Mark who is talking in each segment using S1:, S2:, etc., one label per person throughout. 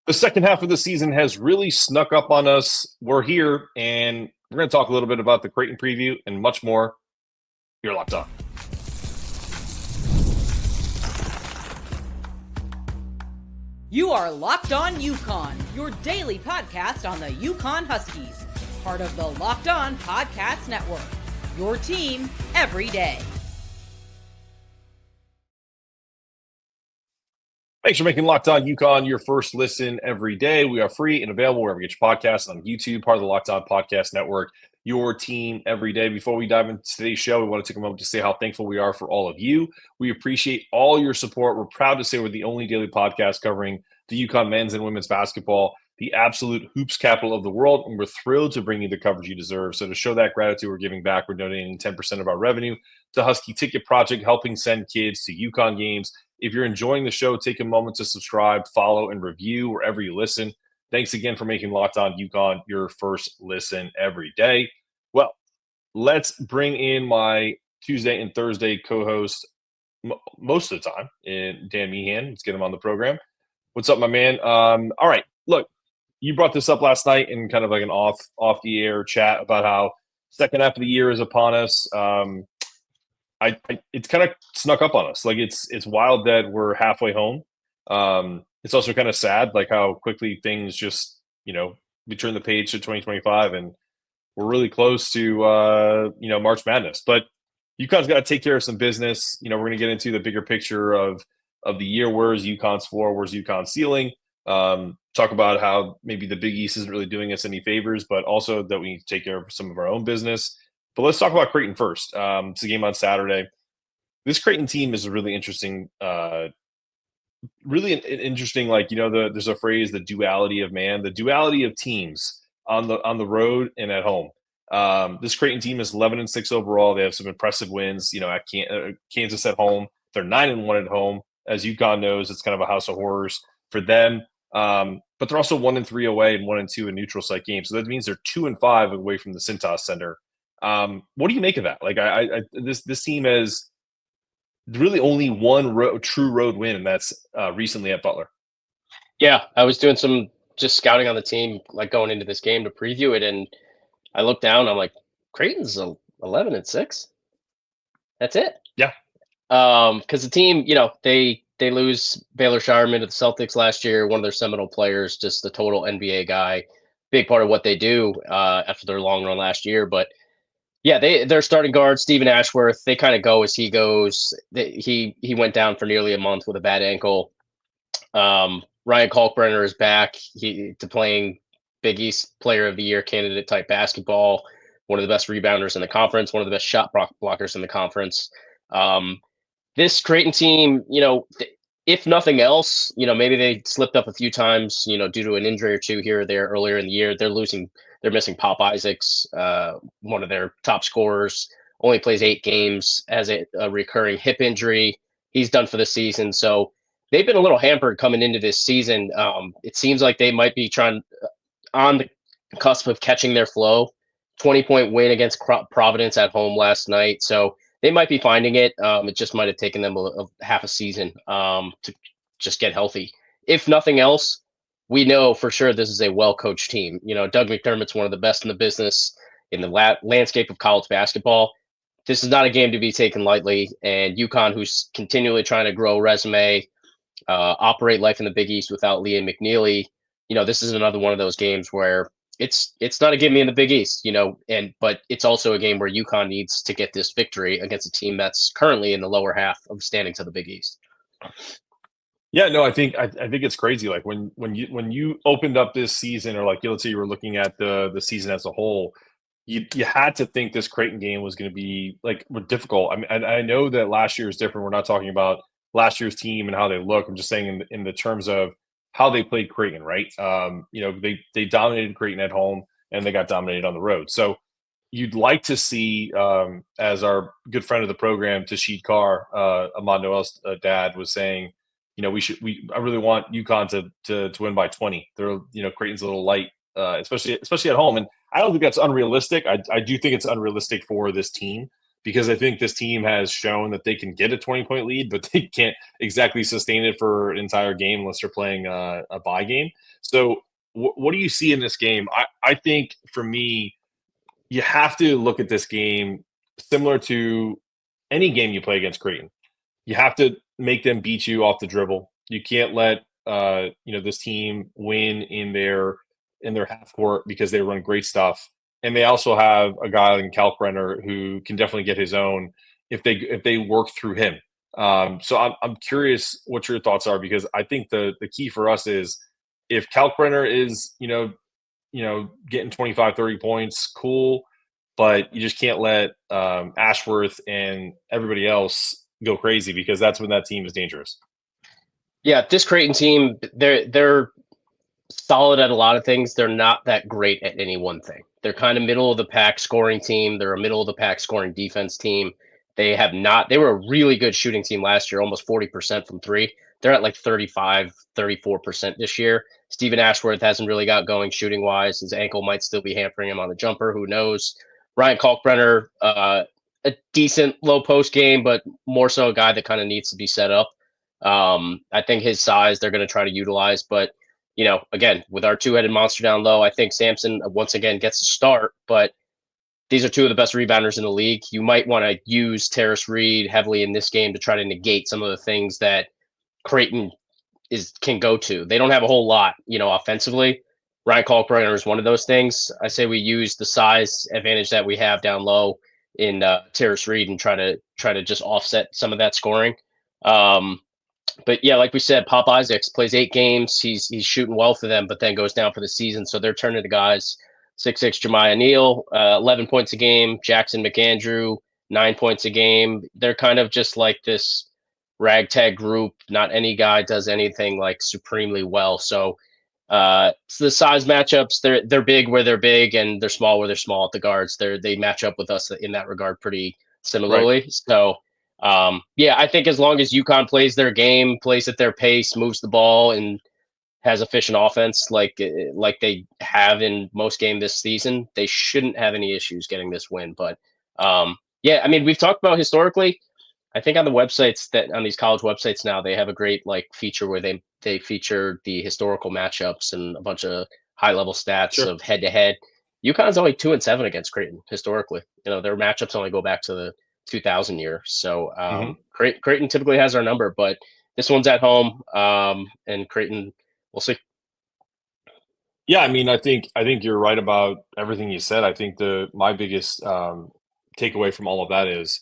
S1: The second half of the season has really snuck up on us. We're here, and we're going to talk a little bit about the Creighton Preview and much more. You're locked on.
S2: You are Locked On UConn, your daily podcast on the UConn Huskies, part of the Locked On Podcast Network, your team every day.
S1: Thanks for making Locked On UConn your first listen every day. We are free and available wherever you get your podcasts, on YouTube, part of the Locked On Podcast Network, your team every day. Before we dive into today's show, we want to take a moment to say how thankful we are for all of you. We appreciate all your support. We're proud to say we're the only daily podcast covering the UConn men's and women's basketball, the absolute hoops capital of the world, and we're thrilled to bring you the coverage you deserve. So to show that gratitude, we're giving back. We're donating 10% of our revenue to Husky Ticket Project, helping send kids to UConn games. If you're enjoying the show, take a moment to subscribe, follow, and review wherever you listen. Thanks again for making Locked On UConn your first listen every day. Well, let's bring in my Tuesday and Thursday co-host most of the time, Dan Meehan. Let's get him on the program. What's up, my man? All right, look, you brought this up last night in kind of like an off the air chat about how second half of the year is upon us. It's kind of snuck up on us. Like it's wild that we're halfway home. It's also kind of sad, like how quickly things just, we turn the page to 2025 and we're really close to, March Madness. But UConn's got to take care of some business. We're going to get into the bigger picture of the year. Where's UConn's floor? Where's UConn's ceiling? Talk about how maybe the Big East isn't really doing us any favors, but also that we need to take care of some of our own business. But let's talk about Creighton first. It's a game on Saturday. This Creighton team is a really interesting, interesting. Like there's a phrase, the duality of man, the duality of teams on the road and at home. This Creighton team is 11-6 overall. They have some impressive wins. At Kansas at home, they're 9-1 at home. As UConn knows, it's kind of a house of horrors for them. But they're also 1-3 away and 1-2 in neutral site games. So that means they're 2-5 away from the Cintas Center. What do you make of that? Like this team has really only one true road win, and that's recently at Butler.
S3: Yeah, I was doing some just scouting on the team, like going into this game to preview it, and I looked down. I'm like, Creighton's 11-6. That's it.
S1: Yeah.
S3: Because the team, they lose Baylor Shireman to the Celtics last year. One of their seminal players, just a total NBA guy, big part of what they do after their long run last year, but. Yeah, their starting guard, Stephen Ashworth, they kind of go as he goes. He went down for nearly a month with a bad ankle. Ryan Kalkbrenner is back to playing Big East Player of the Year candidate type basketball, one of the best rebounders in the conference, one of the best shot blockers in the conference. This Creighton team, if nothing else, maybe they slipped up a few times, due to an injury or two here or there earlier in the year. They're missing Pop Isaacs, one of their top scorers, only plays 8 games, has a recurring hip injury. He's done for the season. So they've been a little hampered coming into this season. It seems like they might be trying on the cusp of catching their flow. 20-point win against Providence at home last night. So they might be finding it. It just might have taken them a half a season to just get healthy. If nothing else, we know for sure this is a well-coached team. Doug McDermott's one of the best in the business in the landscape of college basketball. This is not a game to be taken lightly. And UConn, who's continually trying to grow a resume, operate life in the Big East without Liam McNeely, this is another one of those games where it's not a gimme in the Big East, but it's also a game where UConn needs to get this victory against a team that's currently in the lower half of standings of the Big East.
S1: Yeah, no, I think it's crazy. Like when you opened up this season, or like let's say you were looking at the season as a whole, you had to think this Creighton game was going to be like difficult. I mean, I know that last year is different. We're not talking about last year's team and how they look. I'm just saying in the terms of how they played Creighton, right? They dominated Creighton at home and they got dominated on the road. So you'd like to see, as our good friend of the program, Tashid Carr, Ahmad Noel's dad, was saying, I really want UConn to win by 20. They're, Creighton's a little light, especially at home. And I don't think that's unrealistic. I do think it's unrealistic for this team because I think this team has shown that they can get a 20-point lead, but they can't exactly sustain it for an entire game unless they're playing a bye game. So what do you see in this game? I think for me, you have to look at this game similar to any game you play against Creighton. You have to make them beat you off the dribble. You can't let this team win in their half court because they run great stuff. And they also have a guy like Kalkbrenner who can definitely get his own if they work through him. So I'm curious what your thoughts are, because I think the key for us is if Kalkbrenner is getting 25, 30 points, cool, but you just can't let Ashworth and everybody else go crazy, because that's when that team is dangerous.
S3: Yeah, this Creighton team, they're solid at a lot of things. They're not that great at any one thing. They're kind of middle of the pack scoring team. They're a middle of the pack scoring defense team. They were a really good shooting team last year, almost 40% from three. They're at like 35, 34% this year. Stephen Ashworth hasn't really got going shooting wise. His ankle might still be hampering him on the jumper. Who knows? Ryan Kalkbrenner, a decent low post game, but more so a guy that kind of needs to be set up. I think his size they're going to try to utilize, but again, with our two-headed monster down low, I think Sampson once again gets a start, but these are two of the best rebounders in the league. You might want to use Terrace Reed heavily in this game to try to negate some of the things that Creighton can go to. They don't have a whole lot, offensively. Ryan Kalkbrenner is one of those things. I say we use the size advantage that we have down low in Terrace Reed and try to just offset some of that scoring. But yeah, like we said, Pop Isaacs plays 8 games. He's shooting well for them, but then goes down for the season. So they're turning to guys 6'6" Jemiah Neal, 11 points a game. Jackson McAndrew, 9 points a game. They're kind of just like this ragtag group. Not any guy does anything like supremely well. So the size matchups, they're big where they're big, and they're small where they're small at the guards. They match up with us in that regard pretty similarly. Right. So I think as long as UConn plays their game, plays at their pace, moves the ball, and has efficient offense like they have in most games this season, they shouldn't have any issues getting this win. But we've talked about historically. I think on the websites on these college websites now, they have a great feature where they feature the historical matchups and a bunch of high level stats of head to head. UConn's only 2-7 against Creighton historically. Their matchups only go back to the 2000 year. So Creighton typically has our number, but this one's at home, and Creighton, we'll see.
S1: Yeah, I think you're right about everything you said. I think my biggest takeaway from all of that is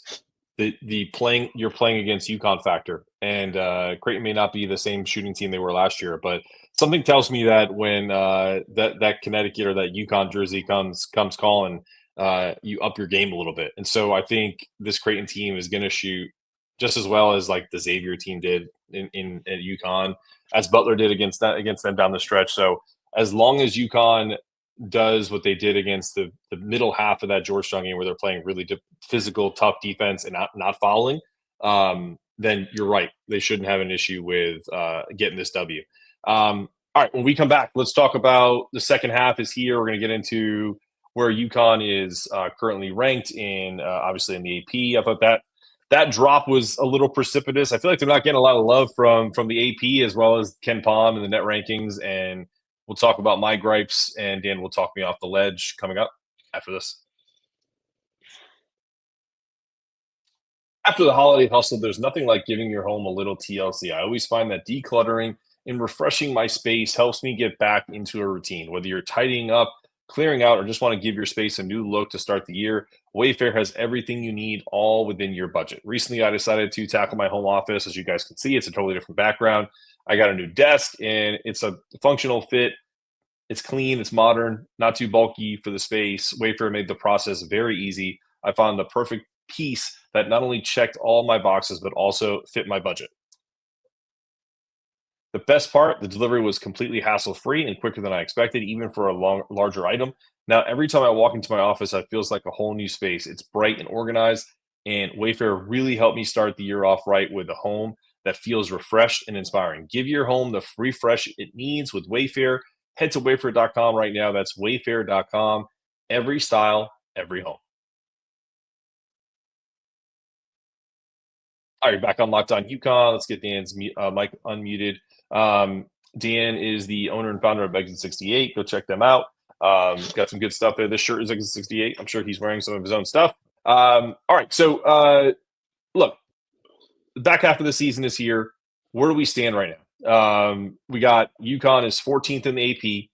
S1: the you're playing against UConn factor, and Creighton may not be the same shooting team they were last year, but something tells me that when that Connecticut or that UConn jersey comes calling, you up your game a little bit. And so I think this Creighton team is going to shoot just as well as like the Xavier team did in at UConn, as Butler did against them down the stretch. So as long as UConn does what they did against the middle half of that Georgetown game, where they're playing really physical, tough defense and not fouling, then you're right. They shouldn't have an issue with getting this W. All right, when we come back, let's talk about the second half is here. We're going to get into where UConn is currently ranked in, obviously in the AP. I thought that drop was a little precipitous. I feel like they're not getting a lot of love from the AP as well as Ken Pom and the net rankings. And we'll talk about my gripes, and Dan will talk me off the ledge coming up after this. After the holiday hustle, there's nothing like giving your home a little TLC. I always find that decluttering and refreshing my space helps me get back into a routine. Whether you're tidying up, clearing out, or just want to give your space a new look to start the year, Wayfair has everything you need, all within your budget. Recently, I decided to tackle my home office. As you guys can see, it's a totally different background. I got a new desk, and it's a functional fit. It's clean, it's modern, not too bulky for the space. Wayfair made the process very easy. I found the perfect piece that not only checked all my boxes, but also fit my budget. The best part, the delivery was completely hassle-free and quicker than I expected, even for a larger item. Now, every time I walk into my office, it feels like a whole new space. It's bright and organized, and Wayfair really helped me start the year off right with a home that feels refreshed and inspiring. Give your home the refresh it needs with Wayfair. Head to Wayfair.com right now. That's Wayfair.com. Every style, every home. All right, back on Locked On UConn. Let's get Dan's mic unmuted. Dan is the owner and founder of Exit 68. Go check them out. Got some good stuff there. This shirt is Exit 68. I'm sure he's wearing some of his own stuff. All right, so look, the back half of the season is here. Where do we stand right now? We got UConn is 14th in the AP.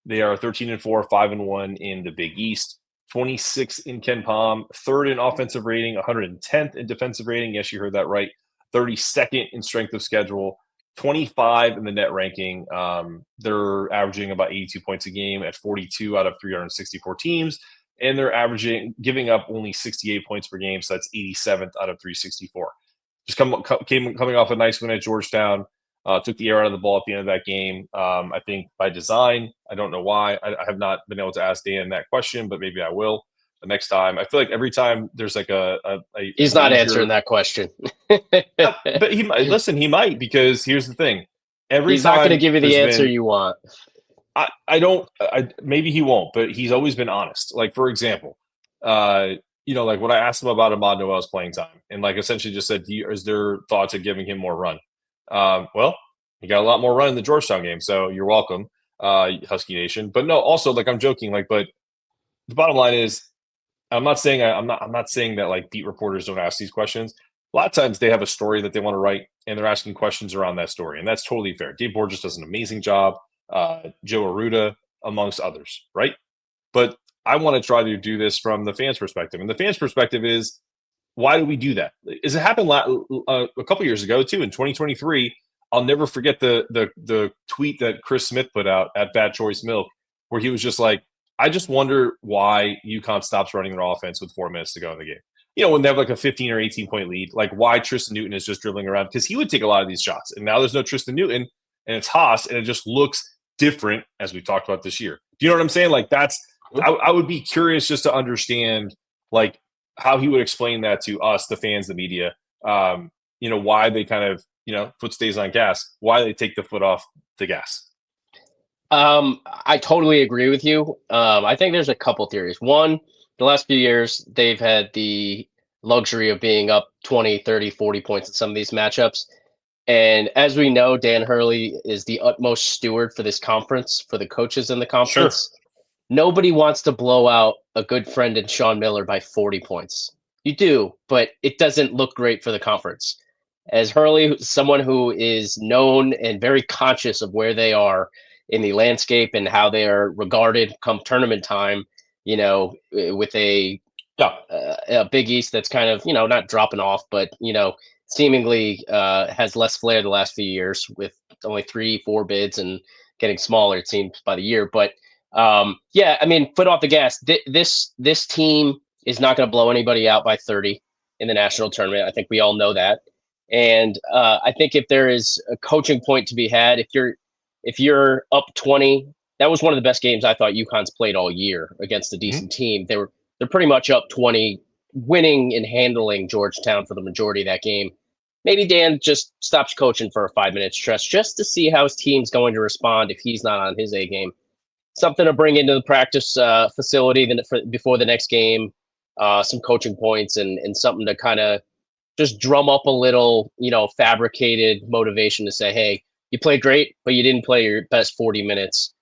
S1: They are 13-4, 5-1 in the Big East. 26th in Ken Palm, 3rd in offensive rating, 110th in defensive rating. Yes, you heard that right. 32nd in strength of schedule, 25 in the net ranking. They're averaging about 82 points a game at 42 out of 364 teams, and they're giving up only 68 points per game, so that's 87th out of 364. Just coming off a nice win at Georgetown. Took the air out of the ball at the end of that game. I think by design. I don't know why. I have not been able to ask Dan that question, but maybe I will the next time. I feel like every time there's like
S3: he's not answering that question.
S1: But he might. Listen, he might, because here's the thing.
S3: He's not going to give you the answer you want.
S1: I don't. Maybe he won't, but he's always been honest. Like, for example, like when I asked him about Ahmad Noel's playing time, and like essentially just said, is there thoughts of giving him more run? Well, he got a lot more run in the Georgetown game, so you're welcome, Husky Nation. But no, also, like, I'm joking, like, but the bottom line is, I'm not saying that like beat reporters don't ask these questions. A lot of times they have a story that they want to write, and they're asking questions around that story, and that's totally fair. Dave Borges does an amazing job, Joe Arruda, amongst others, right? But I want to try to do this from the fans' perspective, and the fans' perspective is, why do we do that? It happened a couple years ago too, in 2023. I'll never forget the tweet that Chris Smith put out at Bad Choice Milk, where he was just like, I just wonder why UConn stops running their offense with 4 minutes to go in the game. When they have like a 15 or 18 point lead, like why Tristan Newton is just dribbling around, because he would take a lot of these shots. And now there's no Tristan Newton, and it's Haas, and it just looks different, as we talked about this year. Do you know what I'm saying? Like, I would be curious just to understand, like, how he would explain that to us, the fans, the media, why they kind of, foot stays on gas, why they take the foot off the gas.
S3: I totally agree with you. I think there's a couple theories. One, the last few years, they've had the luxury of being up 20, 30, 40 points in some of these matchups. And as we know, Dan Hurley is the utmost steward for this conference, for the coaches in the conference. Sure. Nobody wants to blow out a good friend in Sean Miller by 40 points. You do, but it doesn't look great for the conference. As Hurley, someone who is known and very conscious of where they are in the landscape and how they are regarded come tournament time, with a Big East that's kind of, not dropping off, but, seemingly has less flair the last few years with only 3-4 bids and getting smaller, it seems, by the year. But foot off the gas. This team is not going to blow anybody out by 30 in the national tournament. I think we all know that. And I think if there is a coaching point to be had, if you're up 20, that was one of the best games I thought UConn's played all year against a decent team. They're pretty much up 20, winning and handling Georgetown for the majority of that game. Maybe Dan just stops coaching for a 5-minute stretch just to see how his team's going to respond if he's not on his A game. Something to bring into the practice facility before the next game, some coaching points and something to kind of just drum up a little, fabricated motivation to say, hey, you played great, but you didn't play your best 40 minutes.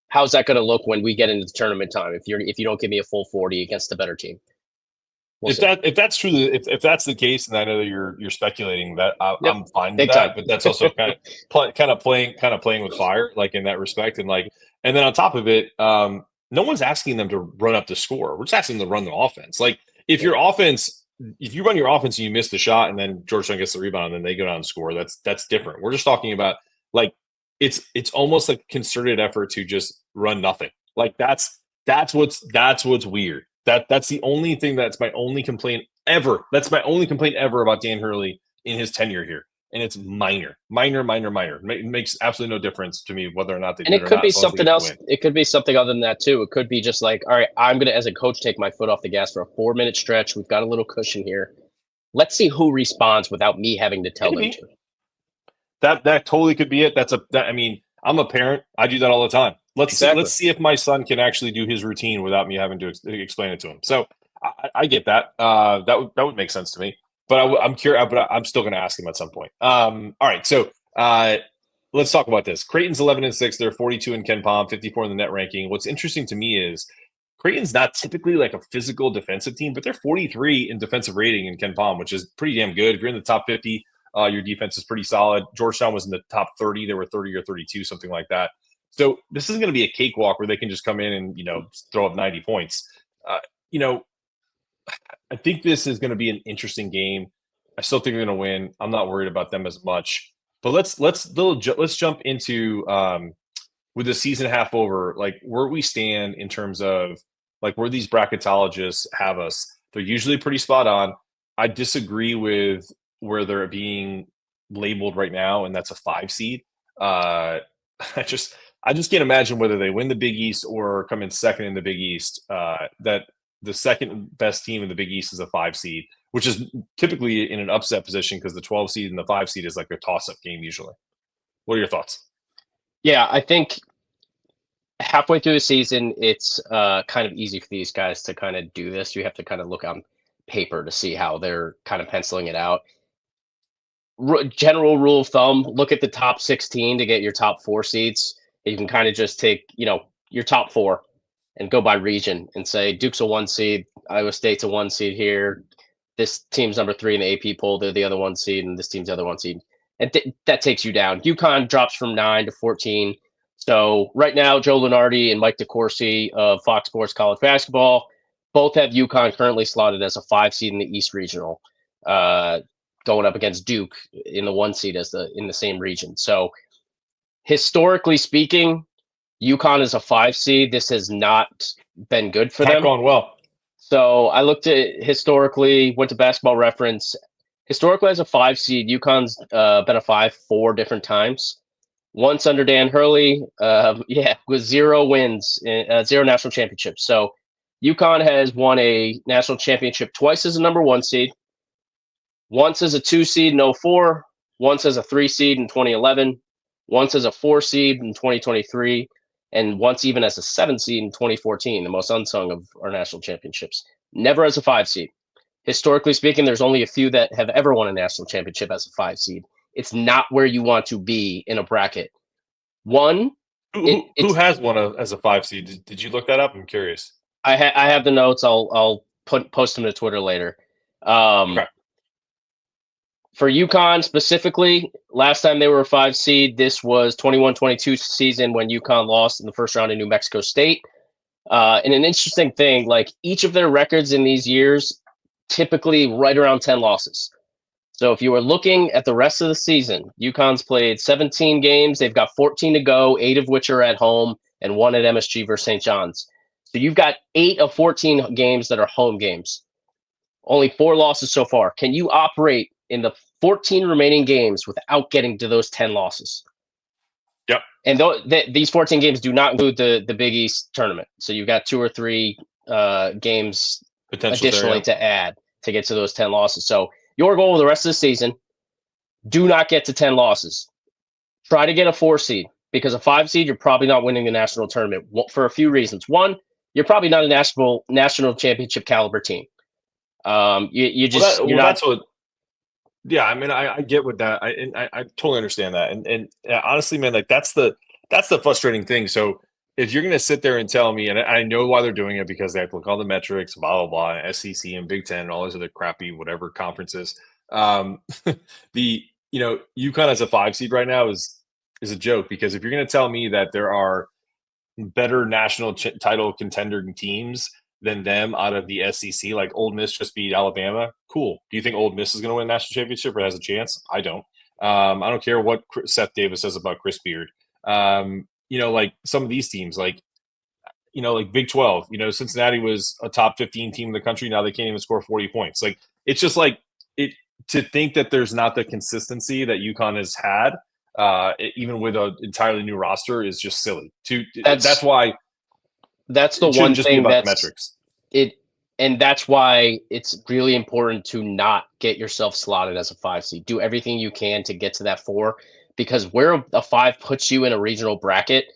S3: How's that going to look when we get into the tournament time if you don't give me a full 40 against a better team?
S1: If that's true, if that's the case, and I know that you're speculating that, I'm fine with that. But that's also kind of playing with fire, like in that respect, and then on top of it, no one's asking them to run up the score. We're just asking them to run the offense. Like if you run your offense and you miss the shot, and then Georgetown gets the rebound, and then they go down and score, that's different. We're just talking about like it's almost like a concerted effort to just run nothing. Like that's what's weird. That's the only thing. That's my only complaint ever. That's my only complaint ever about Dan Hurley in his tenure here, and it's minor. It makes absolutely no difference to me whether or not they.
S3: And it could be something else. It could be something other than that too. It could be just like, all right, I'm gonna, as a coach, take my foot off the gas for a 4-minute stretch. We've got a little cushion here. Let's see who responds without me having to tell them to.
S1: That totally could be it. I'm a parent. I do that all the time. Let's see if my son can actually do his routine without me having to explain it to him. So I get that. That would make sense to me. but I'm curious. But I'm still going to ask him at some point. All right, so let's talk about this. Creighton's 11-6. They're 42 in Ken Pom, 54 in the net ranking. What's interesting to me is Creighton's not typically like a physical defensive team, but they're 43 in defensive rating in Ken Pom, which is pretty damn good. If you're in the top 50, your defense is pretty solid. Georgetown was in the top 30. They were 30 or 32, something like that. So this is going to be a cakewalk where they can just come in and, throw up 90 points. I think this is going to be an interesting game. I still think they're going to win. I'm not worried about them as much. But let's jump into with the season half over, like where we stand in terms of like where these bracketologists have us. They're usually pretty spot on. I disagree with where they're being labeled right now, and that's a 5 seed. I just can't imagine whether they win the Big East or come in second in the Big East. That the second best team in the Big East is a 5 seed, which is typically in an upset position because the 12 seed and the 5 seed is like a toss-up game usually. What are your thoughts?
S3: Yeah, I think halfway through the season, it's kind of easy for these guys to kind of do this. You have to kind of look on paper to see how they're kind of penciling it out. General rule of thumb, look at the top 16 to get your top 4 seeds. You can kind of just take, your top 4 and go by region and say Duke's a 1 seed, Iowa State's a 1 seed here. This team's number 3 in the AP poll. They're the other 1 seed, and this team's the other 1 seed. And that takes you down. UConn drops from 9 to 14. So right now, Joe Lunardi and Mike DeCourcy of Fox Sports College Basketball both have UConn currently slotted as a 5 seed in the East Regional, going up against Duke in the 1 seed in the same region. So historically speaking, UConn is a 5 seed. This has not been good for them.
S1: Not going well.
S3: So I looked at historically, went to Basketball Reference. Historically, as a 5 seed, UConn's been a 5 4 different times. Once under Dan Hurley, with 0 wins, 0 national championships. So UConn has won a national championship twice as a number 1 seed, once as a 2 seed in 2004, once as a 3 seed in 2011, once as a 4 seed in 2023, and once even as a 7 seed in 2014, the most unsung of our national championships. Never as a 5 seed. Historically speaking, there's only a few that have ever won a national championship as a 5 seed. It's not where you want to be in a bracket. Who
S1: has won as a 5 seed? Did you look that up? I'm curious.
S3: I have the notes. I'll post them to Twitter later.
S1: Okay.
S3: For UConn specifically, last time they were a 5 seed, this was 21-22 season when UConn lost in the first round in New Mexico State. And an interesting thing, like each of their records in these years, typically right around 10 losses. So if you were looking at the rest of the season, UConn's played 17 games. They've got 14 to go, 8 of which are at home and 1 at MSG versus St. John's. So you've got 8 of 14 games that are home games. Only 4 losses so far. Can you operate in the 14 remaining games without getting to those 10 losses?
S1: Yep.
S3: And these 14 games do not include the Big East tournament. So you've got 2 or 3 games additionally to add to get to those 10 losses. So your goal the rest of the season, do not get to 10 losses. Try to get a 4 seed, because a 5 seed, you're probably not winning the national tournament for a few reasons. One, you're probably not a national championship caliber team.
S1: That's what. Yeah, I mean, I get with that. I totally understand that, and honestly, man, like that's the frustrating thing. So if you're going to sit there and tell me, and I know why they're doing it, because they have to look at all the metrics, blah blah blah, SEC and Big Ten and all those other crappy whatever conferences. UConn as a 5 seed right now is a joke, because if you're going to tell me that there are better national title contender teams than them out of the SEC, like Ole Miss just beat Alabama. Cool. Do you think Ole Miss is going to win a national championship or has a chance? I don't. I don't care what Seth Davis says about Chris Beard. Like some of these teams, like Big 12, Cincinnati was a top 15 team in the country. Now they can't even score 40 points. Like, it's just like it to think that there's not the consistency that UConn has had, even with an entirely new roster, is just silly. That's why.
S3: That's the one thing that's metrics. And that's why it's really important to not get yourself slotted as a 5 seed. Do everything you can to get to that 4, because where a 5 puts you in a regional bracket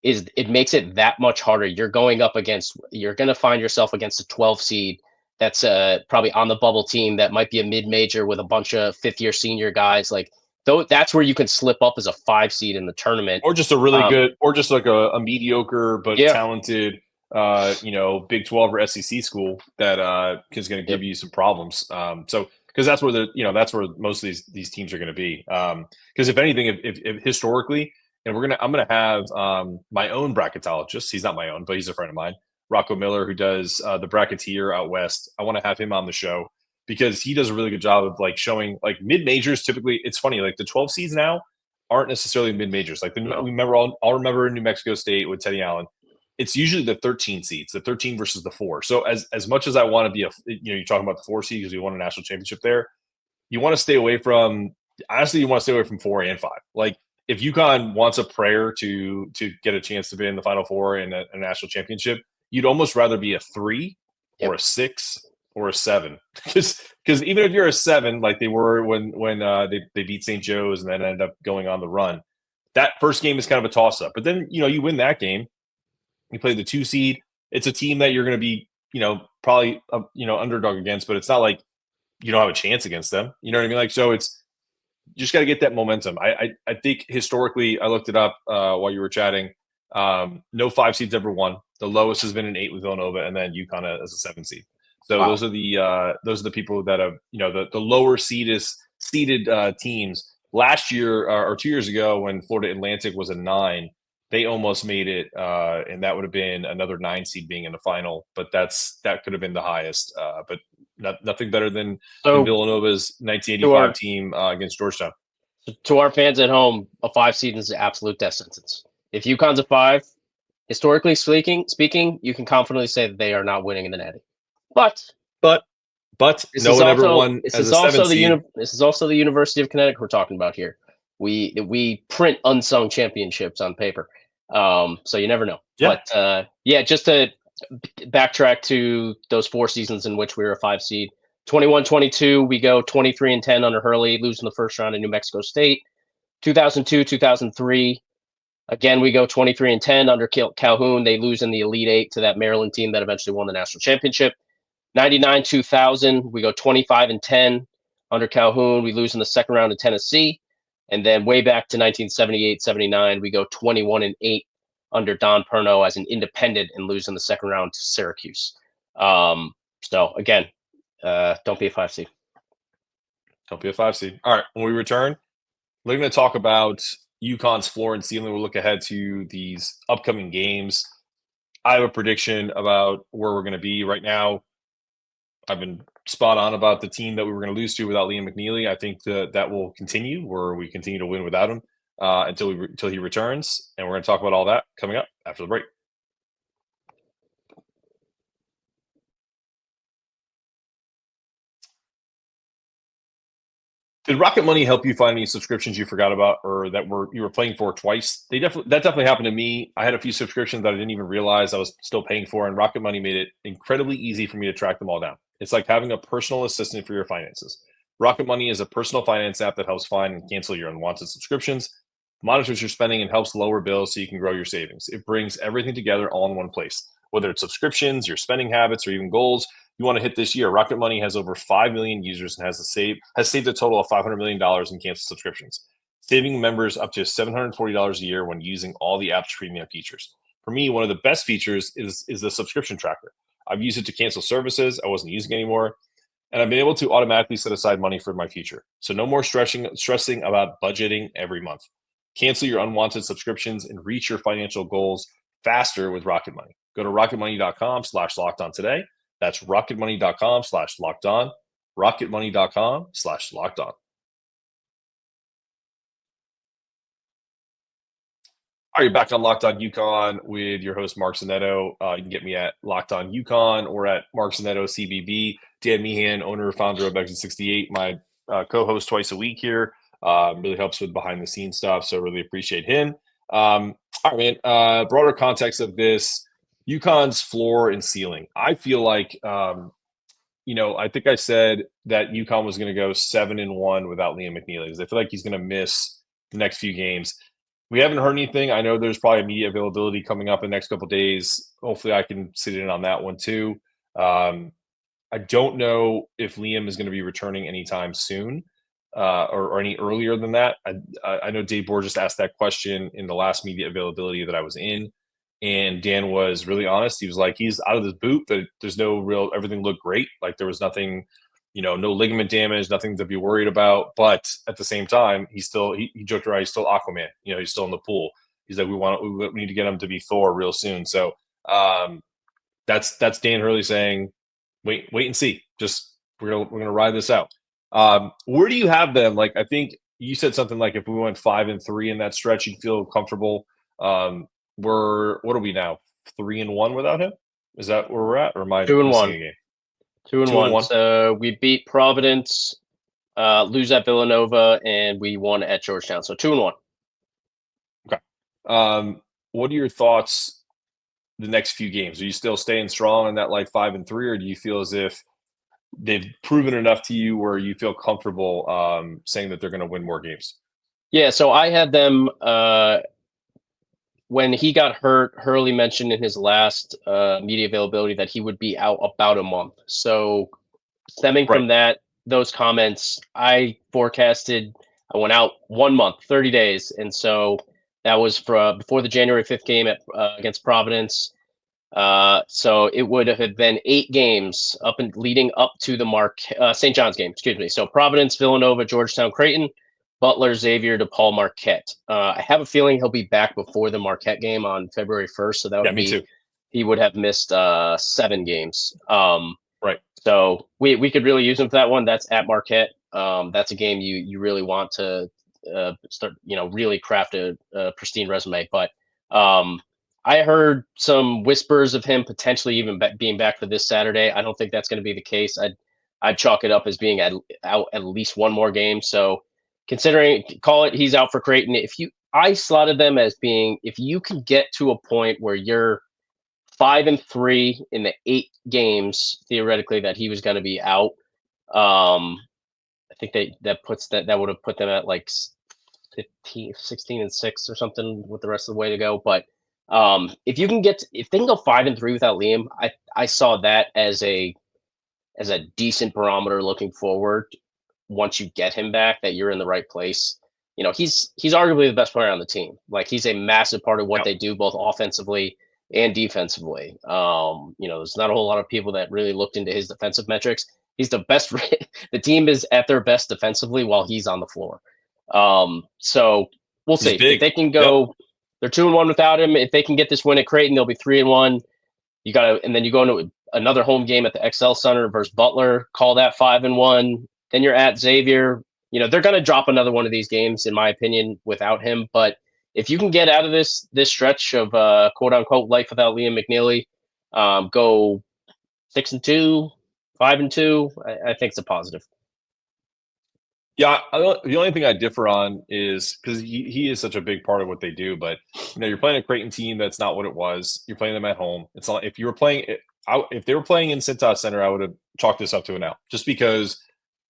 S3: it makes it that much harder. You're going to find yourself against a 12 seed that's probably on the bubble team that might be a mid-major with a bunch of fifth-year senior guys. Like, though, that's where you can slip up as a 5 seed in the tournament,
S1: or just a really good, or just like a mediocre but talented, Big 12 or SEC school that is going to give you some problems. So because that's where that's where most of these teams are going to be. Because if anything, if historically, and I'm gonna have my own bracketologist. He's not my own, but he's a friend of mine, Rocco Miller, who does the Bracketeer out west. I want to have him on the show because he does a really good job of like showing like mid majors. Typically, it's funny, like the 12 seeds now aren't necessarily mid majors. Like I'll remember in New Mexico State with Teddy Allen, it's usually the 13 seeds, the 13 versus the 4. So as much as I want to be you're talking about the 4 seed because we won a national championship there, you want to stay away from. Honestly, you want to stay away from 4 and 5. Like if UConn wants a prayer to get a chance to be in the Final Four in a national championship, you'd almost rather be a 3 or a 6 or a 7, because even if you're a 7, like they were when they beat St. Joe's and then ended up going on the run, that first game is kind of a toss up. But then you win that game, you play the 2 seed. It's a team that you're going to be probably underdog against, but it's not like you don't have a chance against them. You know what I mean? Like so, it's you just got to get that momentum. I think historically, I looked it up while you were chatting. No 5 seeds ever won. The lowest has been an 8 with Villanova, and then UConn as a 7 seed. So wow. Those are the people that have the lower seeded teams. Last year or 2 years ago, when Florida Atlantic was a 9, they almost made it, and that would have been another 9 seed being in the final. But that could have been the highest. But nothing better than Villanova's 1985 team against Georgetown.
S3: To our fans at home, a 5 seed is an absolute death sentence. If UConn's a 5, historically speaking, you can confidently say that they are not winning in the Natty. But
S1: no one ever won as a 7 seed.
S3: This is also the University of Connecticut we're talking about here. We print unsung championships on paper, so you never know. Yeah. But just to backtrack to those 4 seasons in which we were a 5 seed. 21-22, we go 23-10 under Hurley, losing the first round in New Mexico State. 2002, 2003. Again, we go 23-10 under Calhoun. They lose in the Elite 8 to that Maryland team that eventually won the national championship. 99-2000, we go 25-10 under Calhoun. We lose in the second round to Tennessee. And then way back to 1978-79, we go 21-8 under Don Perno as an independent and lose in the second round to Syracuse. So again, don't be a 5 seed.
S1: Don't be a 5 seed. All right, when we return, we're going to talk about UConn's floor and ceiling. We'll look ahead to these upcoming games. I have a prediction about where we're going to be right now. I've been spot on about the team that we were going to lose to without Liam McNeely. I think that will continue, where we continue to win without him until he returns. And we're going to talk about all that coming up after the break. Did Rocket Money help you find any subscriptions you forgot about or that you were paying for twice? That definitely happened to me. I had a few subscriptions that I didn't even realize I was still paying for, and Rocket Money made it incredibly easy for me to track them all down. It's like having a personal assistant for your finances. Rocket Money is a personal finance app that helps find and cancel your unwanted subscriptions, monitors your spending, and helps lower bills so you can grow your savings. It brings everything together all in one place. Whether it's subscriptions, your spending habits, or even goals you want to hit this year, Rocket Money has over 5 million users and has saved a total of $500 million in canceled subscriptions, saving members up to $740 a year when using all the app's premium features. For me, one of the best features is the subscription tracker. I've used it to cancel services I wasn't using anymore, and I've been able to automatically set aside money for my future. So no more stressing about budgeting every month. Cancel your unwanted subscriptions and reach your financial goals faster with Rocket Money. Go to rocketmoney.com/lockedon today. That's rocketmoney.com/lockedon. rocketmoney.com/lockedon. All right, you're back on Locked On UConn with your host, Mark Zanetto. You can get me at Locked On UConn or at Mark Zanetto CBB. Dan Meehan, owner and founder of Exit 68, my co-host twice a week here. Really helps with behind-the-scenes stuff, so really appreciate him. All right, man. Broader context of this, UConn's floor and ceiling. I feel like, I think I said that UConn was going to go 7-1 without Liam McNeely, because I feel like he's going to miss the next few games. We haven't heard anything. I know there's probably media availability coming up in the next couple of days. Hopefully I can sit in on that one too. I don't know if Liam is going to be returning anytime soon or any earlier than that. I know Dave Borges asked that question in the last media availability that I was in, and Dan was really honest. He was like, he's out of the boot, but there's no real, everything looked great. Like there was nothing, no ligament damage, nothing to be worried about. But at the same time, he joked around, he's still Aquaman. He's still in the pool. He's like, we need to get him to be Thor real soon. So that's Dan Hurley saying, wait and see. Just we're gonna ride this out. Where do you have them? Like, I think you said something like if we went 5-3 in that stretch, you'd feel comfortable. What are we now? 3-1 without him? Is that where we're at? Or am I
S3: 2-1
S1: a game?
S3: 2-1. So we beat Providence, lose at Villanova, and we won at Georgetown. So 2-1.
S1: Okay. What are your thoughts the next few games? Are you still staying strong in that like 5-3, or do you feel as if they've proven enough to you where you feel comfortable saying that they're going to win more games?
S3: Yeah, so I had them when he got hurt. Hurley mentioned in his last media availability that he would be out about a month. So stemming from those comments, I went out 1 month, 30 days. And so that was before the January 5th game against Providence. So it would have been 8 games leading up to the St. John's game, excuse me. So Providence, Villanova, Georgetown, Creighton, Butler, Xavier, DePaul, Marquette. I have a feeling he'll be back before the Marquette game on February 1st. So that would
S1: me too.
S3: He would have missed 7 games.
S1: Right.
S3: So we could really use him for that one. That's at Marquette. That's a game you really want to start, really craft a pristine resume. But I heard some whispers of him potentially even being back for this Saturday. I don't think that's going to be the case. I'd chalk it up as being out at least one more game. So he's out for Creighton. I slotted them as being, if you can get to a point where you're 5-3 in the 8 games theoretically that he was going to be out, I think that would have put them at like 16-6 or something with the rest of the way to go. But if they can go 5-3 without Liam, I saw that as a decent barometer looking forward. Once you get him back, that you're in the right place. He's arguably the best player on the team. Like, he's a massive part of what they do, both offensively and defensively. There's not a whole lot of people that really looked into his defensive metrics. He's the best. The team is at their best defensively while he's on the floor. So we'll see if they can go. Yep. They're 2-1 without him. If they can get this win at Creighton, they'll be 3-1. And then you go into another home game at the XL Center versus Butler. Call that 5-1. Then you're at Xavier. They're going to drop another one of these games, in my opinion, without him. But if you can get out of this stretch of quote unquote life without Liam McNeely, go 6-2, 5-2, I think it's a positive.
S1: Yeah, the only thing I differ on is because he is such a big part of what they do. But you're playing a Creighton team that's not what it was. You're playing them at home. It's not if you were playing if they were playing in Cintas Center, I would have chalked this up to an L, just because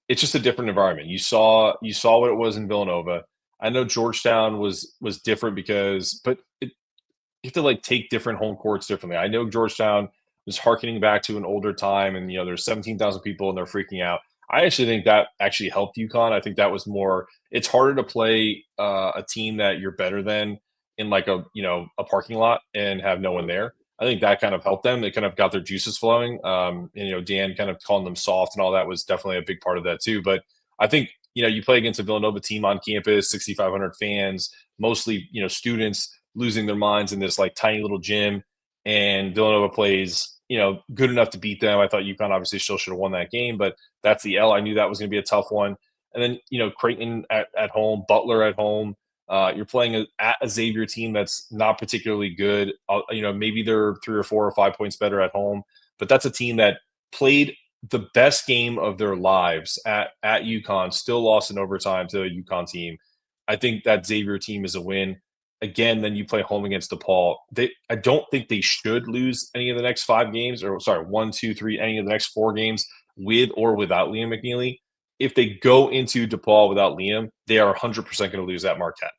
S1: it's just a different environment. You saw what it was in Villanova. I know Georgetown was different but you have to take different home courts differently. I know Georgetown was harkening back to an older time, and there's 17,000 people and they're freaking out. I actually think that actually helped UConn. I think that was more. It's harder to play a team that you're better than in a parking lot and have no one there. I think that kind of helped them. They kind of got their juices flowing. Dan kind of calling them soft and all that was definitely a big part of that too. But I think you play against a Villanova team on campus, 6,500 fans, mostly students losing their minds in this tiny little gym, and Villanova plays good enough to beat them. I thought UConn obviously still should have won that game, but that's the L. I knew that was going to be a tough one. And then, Creighton at home, Butler at home. You're playing at a Xavier team that's not particularly good. Maybe they're 3 or 4 or 5 points better at home, but that's a team that played the best game of their lives at UConn, still lost in overtime to a UConn team. I think that Xavier team is a win. Again, then you play home against DePaul. I don't think they should lose any of the next 5 games, or 1, 2, 3, any of the next 4 games with or without Liam McNeely. If they go into DePaul without Liam, they are 100% going to lose at Marquette.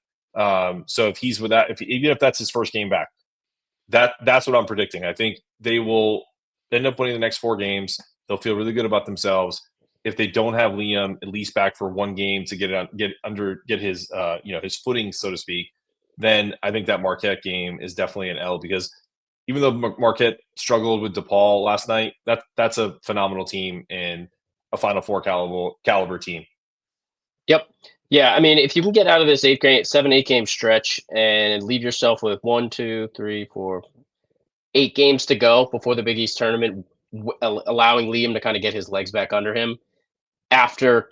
S1: So if he's even if that's his first game back, that's what I'm predicting. I think they will end up winning the next 4 games. They'll feel really good about themselves. If they don't have Liam at least back for one game to get his his footing, so to speak, then I think that Marquette game is definitely an L, because even though Marquette struggled with DePaul last night, that's a phenomenal team and a Final Four caliber team.
S3: Yep. Yeah, I mean, if you can get out of this 7-8 game stretch and leave yourself with 1, 2, 3, 4, 8 games to go before the Big East tournament, allowing Liam to kind of get his legs back under him after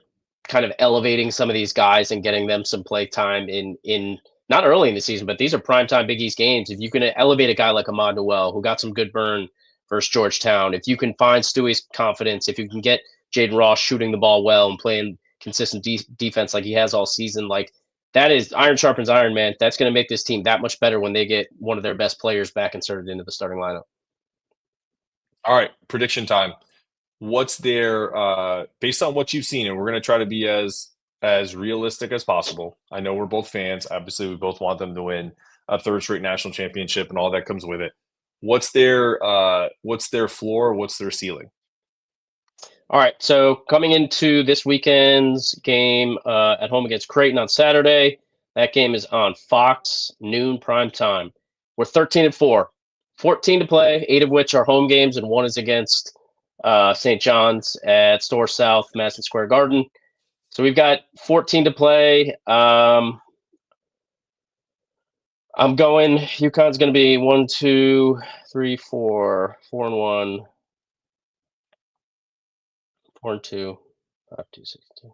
S3: kind of elevating some of these guys and getting them some play time in not early in the season, but these are primetime Big East games. If you can elevate a guy like Ahmad Noel, who got some good burn versus Georgetown, if you can find Stewie's confidence, if you can get Jaden Ross shooting the ball well and playing consistent defense like he has all season, like that is iron sharpens iron, man. That's going to make this team that much better when they get one of their best players back inserted into the starting lineup.
S1: All right, prediction time. What's their based on what you've seen, and we're going to try to be as realistic as possible. I know we're both fans. Obviously, we both want them to win a third straight national championship and all that comes with it. What's their floor? What's their ceiling?
S3: All right, so coming into this weekend's game at home against Creighton on Saturday, that game is on Fox, noon prime time. We're 13-4, 14 to play, 8 of which are home games, and 1 is against St. John's at Store South, Madison Square Garden. So we've got 14 to play. I'm going, UConn's going to be 1, 2, 3, 4, 4-1. 4-2, 5, 2, 6, 2.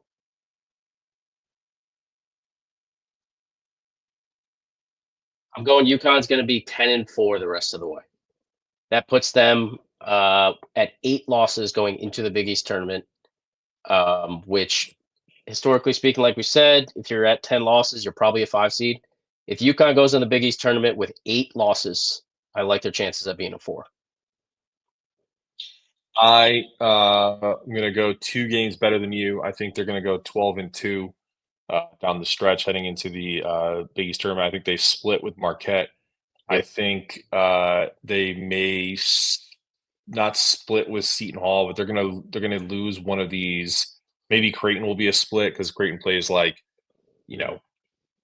S3: I'm going UConn's going to be 10-4 the rest of the way. That puts them at 8 losses going into the Big East tournament, which historically speaking, like we said, if you're at 10 losses, you're probably a 5 seed. If UConn goes in the Big East tournament with 8 losses, I like their chances of being a 4.
S1: I'm going to go 2 games better than you. I think they're going to go 12-2 down the stretch heading into the Big East tournament. I think they split with Marquette. Yep. I think they may not split with Seton Hall, but they're going to lose one of these. Maybe Creighton will be a split because Creighton plays like,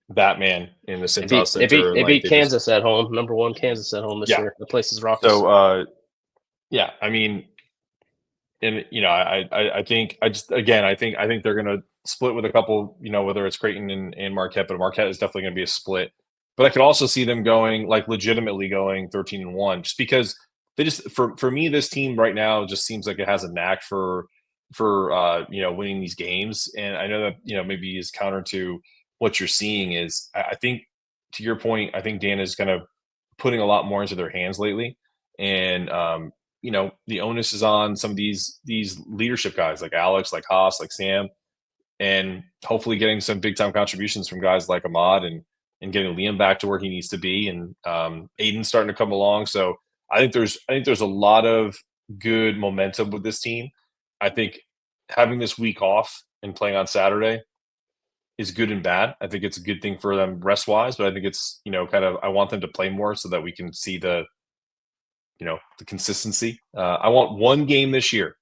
S1: Batman in the Cintas Center.
S3: They beat Kansas at home, number 1 Kansas at home this year. The place is raucous.
S1: So, I mean. And I think they're going to split with a couple, whether it's Creighton and Marquette, but Marquette is definitely going to be a split. But I could also see them going legitimately going 13-1, just because they just for me this team right now just seems like it has a knack for winning these games. And I know that maybe is counter to what you're seeing is I think to your point, I think Dan is kind of putting a lot more into their hands lately, and the onus is on some of these leadership guys like Alex, like Haas, like Sam, and hopefully getting some big time contributions from guys like Ahmad and getting Liam back to where he needs to be, and Aiden's starting to come along. So I think there's a lot of good momentum with this team. I think having this week off and playing on Saturday is good and bad. I think it's a good thing for them rest wise, but I think it's I want them to play more so that we can see the consistency. I want one game this year.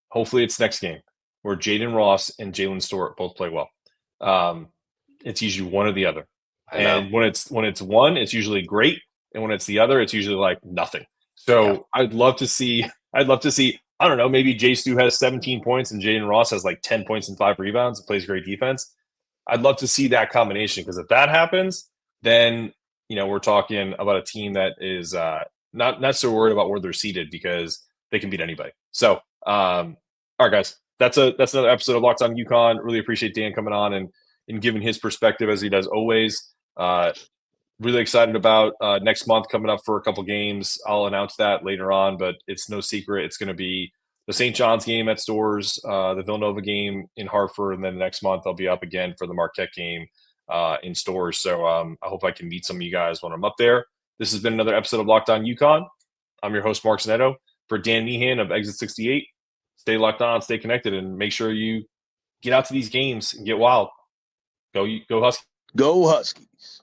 S1: Hopefully it's next game where Jaden Ross and Jalen Stewart both play well. It's usually one or the other. And when it's one, it's usually great. And when it's the other, it's usually like nothing. So I'd love to see, I don't know, maybe Jay Stu has 17 points and Jaden Ross has like 10 points and 5 rebounds and plays great defense. I'd love to see that combination, because if that happens, then, we're talking about a team that is, not so worried about where they're seated, because they can beat anybody. So, all right, guys, that's another episode of Locked On UConn. Really appreciate Dan coming on and giving his perspective as he does always. Really excited about next month coming up for a couple games. I'll announce that later on, but it's no secret. It's going to be the St. John's game at Stores, the Villanova game in Hartford, and then next month I'll be up again for the Marquette game in Stores. So I hope I can meet some of you guys when I'm up there. This has been another episode of Locked On UConn. I'm your host, Mark Zanetto. For Dan Meehan of Exit 68, stay locked on, stay connected, and make sure you get out to these games and get wild. Go Huskies.
S4: Go Huskies.